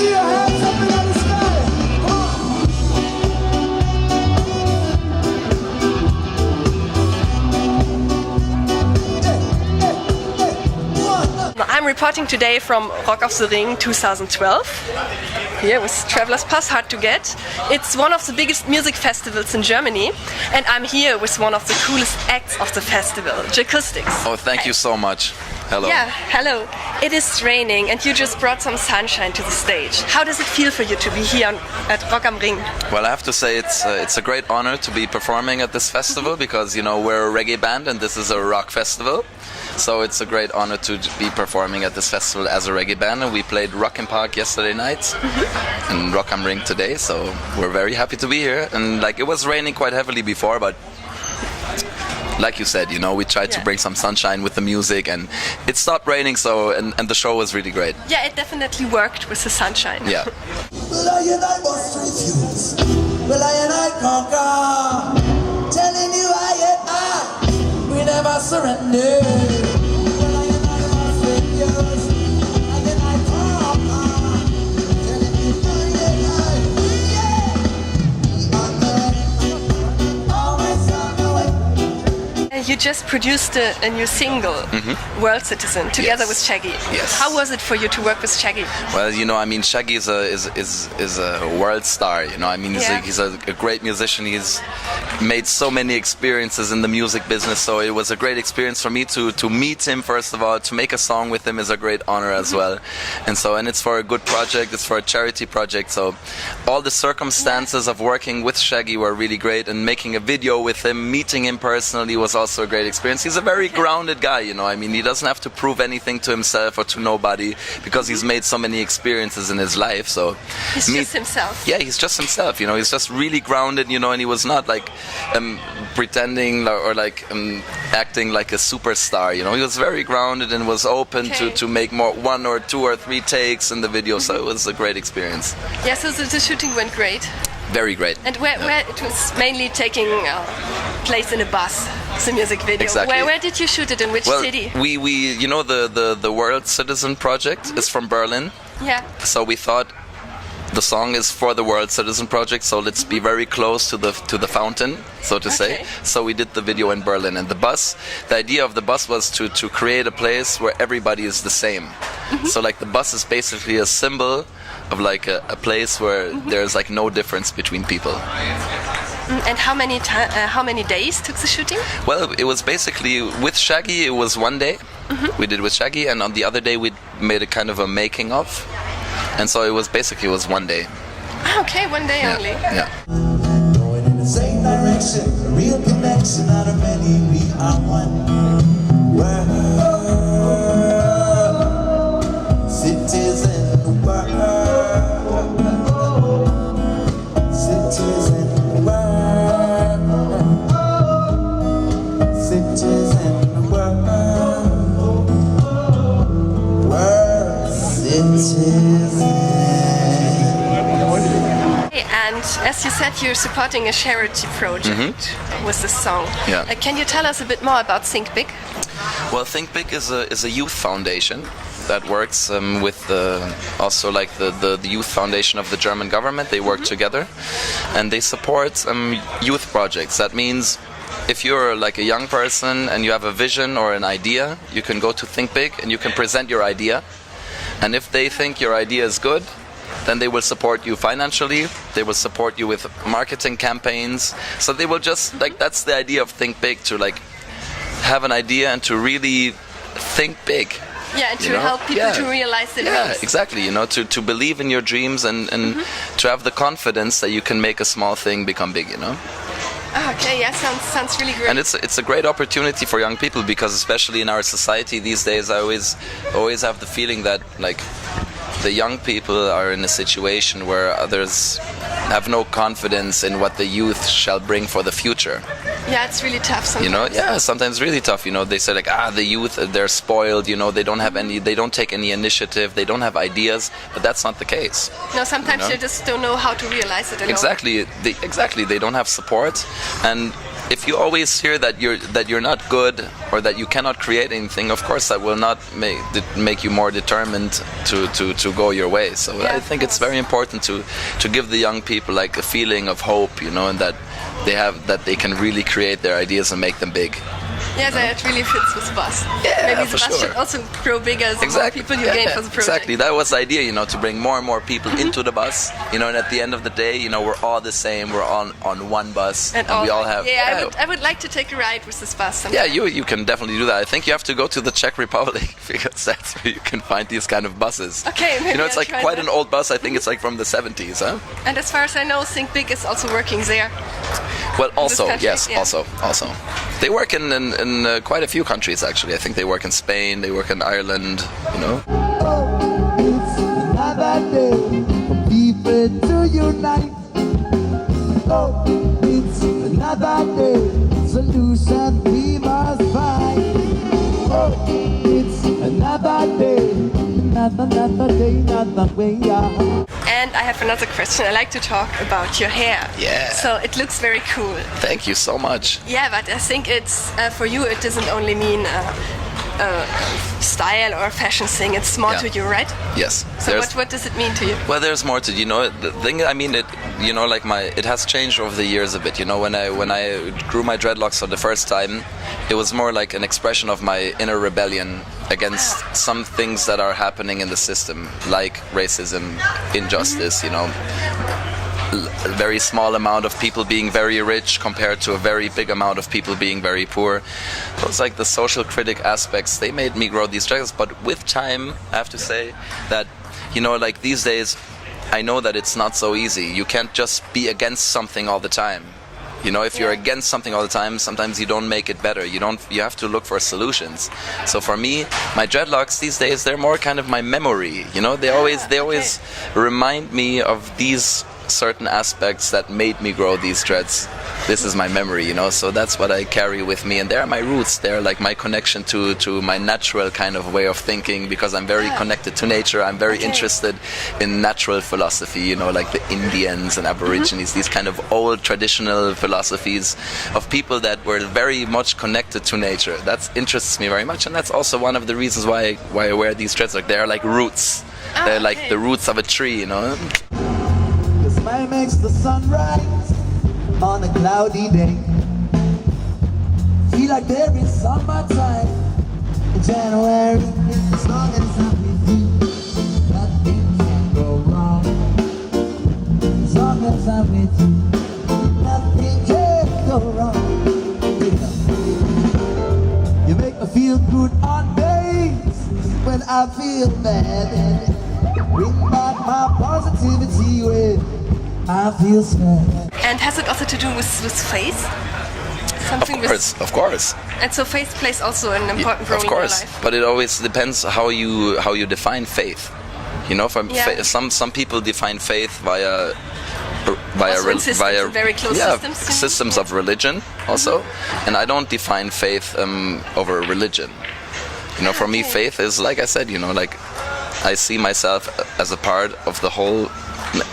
see your hands up in the sky. I'm reporting today from Rock auf the Ring 2012. Here with Traveler's Pass, hard to get. It's one of the biggest music festivals in Germany, and I'm here with one of the coolest acts of the festival, Jahcoustix. Oh, thank you so much. Hello. Yeah, hello. It is raining and you just brought some sunshine to the stage. How does it feel for you to be here at Rock am Ring? Well, I have to say it's a great honor to be performing at this festival because, you know, we're a reggae band and this is a rock festival. So it's a great honor to be performing at this festival as a reggae band. And we played Rock im Park yesterday night and Rock am Ring today. So we're very happy to be here. And like it was raining quite heavily before, but like you said, you know, we tried to bring some sunshine with the music and it stopped raining, so and the show was really great. Yeah, it definitely worked with the sunshine. Yeah. Well, I and I must refuse. Well, I and I conquer. Telling you I and I, we never surrender. Well, I and I must refuse. I and I conquer. Telling you I and I, yeah. Always on the way. You just produced a new single, World Citizen, together Yes. with Shaggy. Yes. How was it for you to work with Shaggy? Well, you know, I mean, Shaggy is a world star. You know, I mean, he's a great musician. He's made so many experiences in the music business. So it was a great experience for me to meet him first of all. To make a song with him is a great honor as well. And it's for a good project. It's for a charity project. So all the circumstances of working with Shaggy were really great, and making a video with him, meeting him personally was also a great experience. He's a very grounded guy, you know. I mean, he doesn't have to prove anything to himself or to nobody because he's made so many experiences in his life. So He's just himself. yeah, he's just himself, you know. He's just really grounded, you know, and he was not like pretending or like acting like a superstar, you know. He was very grounded and was open to make more 1 or 2 or 3 takes in the video. So it was a great experience. Yeah, so the shooting went great. Very great. And where it was mainly taking place in a bus, the music video. Exactly. Where did you shoot it? In which city? We you know the World Citizen project is from Berlin. Yeah. So we thought the song is for the World Citizen project, so let's be very close to the fountain, so to say. So we did the video in Berlin, and the idea of the bus was to create a place where everybody is the same. So like the bus is basically a symbol of like a place where there's like no difference between people. And how many days took the shooting? Well, it was basically with Shaggy. It was 1 day. We did with Shaggy, and on the other day we made a kind of a making of. And so it was 1 day. Okay, 1 day only. Yeah. Going in the same direction, a real connection out of many, we are one. World, cities in the world, cities in the world, cities in the world, world, cities. And as you said, you're supporting a charity project with this song. Yeah. Can you tell us a bit more about Think Big? Well, Think Big is a youth foundation that works with also like the youth foundation of the German government. They work together, and they support youth projects. That means if you're like a young person and you have a vision or an idea, you can go to Think Big and you can present your idea. And if they think your idea is good, then they will support you financially. They will support you with marketing campaigns. So they will just like, that's the idea of Think Big, to like have an idea and to really think big. Yeah, and to help people to realize their dreams. Yeah, exactly. You know, to believe in your dreams and to have the confidence that you can make a small thing become big, you know. Okay, yeah, sounds really great. And it's a great opportunity for young people, because especially in our society these days, I always have the feeling that like the young people are in a situation where others have no confidence in what the youth shall bring for the future. Yeah, it's really tough sometimes. You know, yeah, sometimes really tough. You know, they say like, the youth, they're spoiled. You know, they don't take any initiative, they don't have ideas. But that's not the case. No, sometimes you just don't know how to realize it alone. Exactly, they don't have support, and if you always hear that you're not good or that you cannot create anything, of course that will not make you more determined to go your way. So Yeah, I think it's very important to give the young people like a feeling of hope, you know, and that they can really create their ideas and make them big. Yeah, that really fits with the bus. Yeah, Maybe for the bus sure. should also grow bigger, the more people you gain for the project. Exactly, that was the idea, you know, to bring more and more people into the bus, you know, and at the end of the day, you know, we're all the same, we're on one bus, and we all have... Yeah, I would like to take a ride with this bus sometime. Yeah, you can definitely do that. I think you have to go to the Czech Republic because that's where you can find these kind of buses. Okay, maybe you know, it's I'll like try quite that. an old bus. I think it's like from the 70s, huh? And as far as I know, Think Big is also working there. Well, also, country, yes, yeah. also. They work in quite a few countries, actually. I think they work in Spain, they work in Ireland, you know. Oh, it's another day for people to unite. Oh, it's another day, solution we must find. Oh, it's another day, another day, another way. And I have another question. I like to talk about your hair. Yeah. So it looks very cool. Thank you so much. Yeah, but I think it's for you. It doesn't only mean style or fashion thing. It's more Yeah. to you, right? Yes. So what does it mean to you? Well, there's more to, you know, the thing, I mean, it, you know, like it has changed over the years a bit, you know. When I grew my dreadlocks for the first time, it was more like an expression of my inner rebellion against some things that are happening in the system, like racism, injustice, you know, a very small amount of people being very rich compared to a very big amount of people being very poor. Those like the social critic aspects, they made me grow these dreadlocks. But with time, I have to say that, you know, like these days, I know that it's not so easy. You can't just be against something all the time. You know, if you're against something all the time, sometimes you don't make it better. You have to look for solutions. So for me, my dreadlocks these days, they're more kind of my memory. You know, they always remind me of these certain aspects that made me grow these dreads. This is my memory, you know, so that's what I carry with me, and they're my roots. They're like my connection to my natural kind of way of thinking, because I'm very connected to nature. I'm very interested in natural philosophy, you know, like the Indians and Aborigines, these kind of old traditional philosophies of people that were very much connected to nature. That interests me very much, and that's also one of the reasons why I wear these dreads. Like they're like roots. They're like the roots of a tree, you know. Your smile makes the sun rise on a cloudy day. Feel like there is summertime in January. As long as I'm with you, nothing can go wrong. As long as I'm with you, nothing can go wrong. Yeah. You make me feel good on days when I feel bad. Bring back my positivity when I feel sad. And has it also to do with faith? Something Of course. And so faith plays also an important role Of in your course, life. but it always depends how you define faith. You know, some people define faith via very close systems. Systems of religion also, and I don't define faith over religion. You know, for me, faith is, like I said, you know, like I see myself as a part of the whole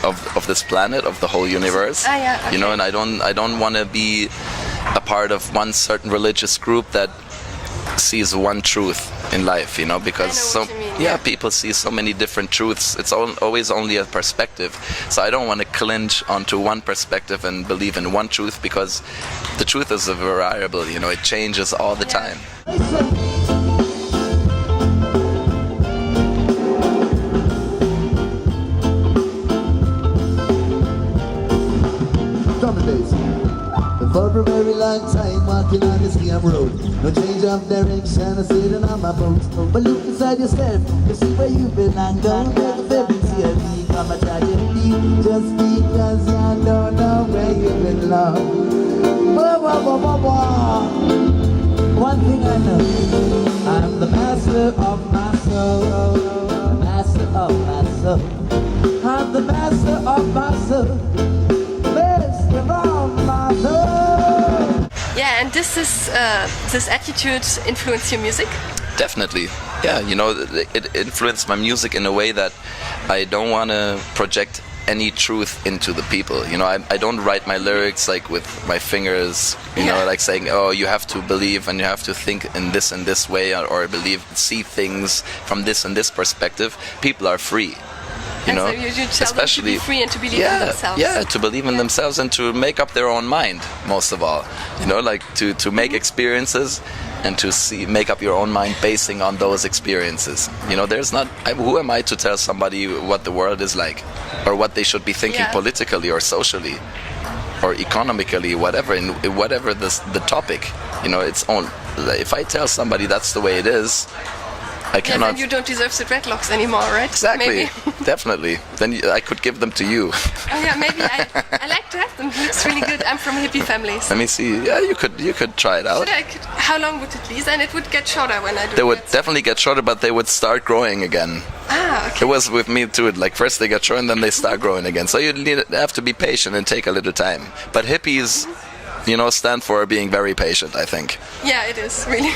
of this planet, of the whole universe. You know, and I don't want to be a part of one certain religious group that sees one truth in life, you know, because people see so many different truths. It's always only a perspective. So I don't want to clinch onto one perspective and believe in one truth, because the truth is a variable, you know, it changes all the time. For a very long time walking on this damn road. No change of direction, I'm sitting on my boat. But look inside yourself to see where you belong. Don't let the fairy tale become a tragedy just because you don't know where you belong. Whoa, whoa, whoa, whoa, whoa. One thing I know, I'm the master of my soul. Master of my soul. I'm the master of my soul. Master of my soul. Yeah, and this attitude influence your music? Definitely. Yeah, you know, it influenced my music in a way that I don't want to project any truth into the people. You know, I don't write my lyrics like with my fingers, you know, like saying, oh, you have to believe and you have to think in this way, or see things from this and this perspective. People are free. You know, so you tell especially them to be free and to believe in themselves. Yeah, to believe in themselves and to make up their own mind, most of all. You know, like to make experiences and to make up your own mind basing on those experiences. You know, who am I to tell somebody what the world is like, or what they should be thinking politically or socially or economically, whatever the topic. You know, if I tell somebody that's the way it is, I cannot. Then you don't deserve the dreadlocks anymore, right? Exactly, maybe. Definitely. Then I could give them to you. Oh yeah, maybe I like to have them. It looks really good. I'm from a hippie family. So. Let me see. Yeah, you could try it out. How long would it be? And it would get shorter when I do it. They would definitely get shorter, but they would start growing again. Ah, okay. It was with me too. Like first they get short and then they start growing again. So you have to be patient and take a little time. But hippies, you know, stand for being very patient, I think. Yeah, it is really.